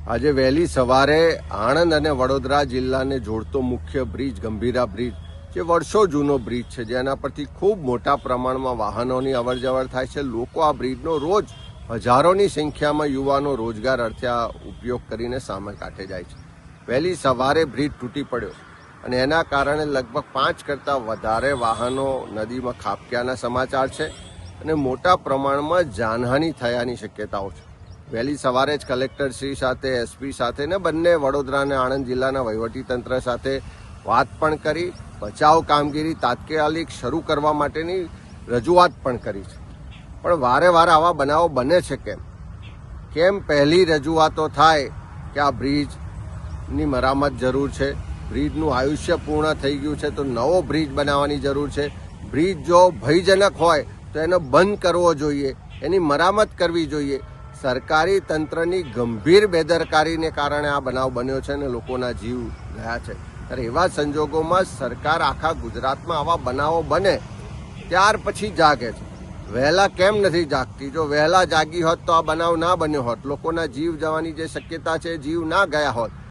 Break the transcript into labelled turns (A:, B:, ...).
A: આજે વહેલી સવારે આણંદ અને વડોદરા જિલ્લાને જોડતો મુખ્ય બ્રિજ ગંભીરા બ્રિજ, જે વર્ષો જૂનો બ્રિજ છે, જેના પરથી ખૂબ મોટા પ્રમાણમાં વાહનોની અવરજવર થાય છે. લોકો આ બ્રિજનો રોજ હજારોની સંખ્યામાં યુવાનો રોજગાર અર્થે આ ઉપયોગ કરીને સામે કાંઠે જાય છે. વહેલી સવારે બ્રિજ તૂટી પડ્યો અને એના કારણે લગભગ 5 કરતાં વધારે વાહનો નદીમાં ખાબક્યાના સમાચાર છે અને મોટા પ્રમાણમાં જાનહાનિ થયાની શક્યતાઓ છે. વહેલી સવારે જ કલેક્ટરશ્રી સાથે, એસપી સાથે ને બંને વડોદરા અને આણંદ જિલ્લાના વહીવટીતંત્ર સાથે વાત પણ કરી, બચાવ કામગીરી તાત્કાલિક શરૂ કરવા માટેની રજૂઆત પણ કરી છે. પણ વારે વારે આવા બનાવો બને છે કેમ? પહેલી રજૂઆતો થાય કે આ બ્રિજની મરામત જરૂર છે, બ્રિજનું આયુષ્ય પૂર્ણ થઈ ગયું છે તો નવો બ્રિજ બનાવવાની જરૂર છે. બ્રિજ જો ભયજનક હોય તો એને બંધ કરવો જોઈએ, એની મરામત કરવી જોઈએ. સરકારી તંત્રની ગંભીર બેદરકારીને કારણે આ બનાવ બન્યો છે અને લોકોના જીવ ગયા છે. ત્યારે એવા સંજોગોમાં સરકાર આખા ગુજરાતમાં આવા બનાવો બને ત્યાર પછી જાગે છે. વહેલા કેમ નથી જાગતી? જો વહેલા જાગી હોત તો આ બનાવ ના બન્યો હોત, લોકોના જીવ જવાની જે શક્યતા છે, જીવ ના ગયા હોત.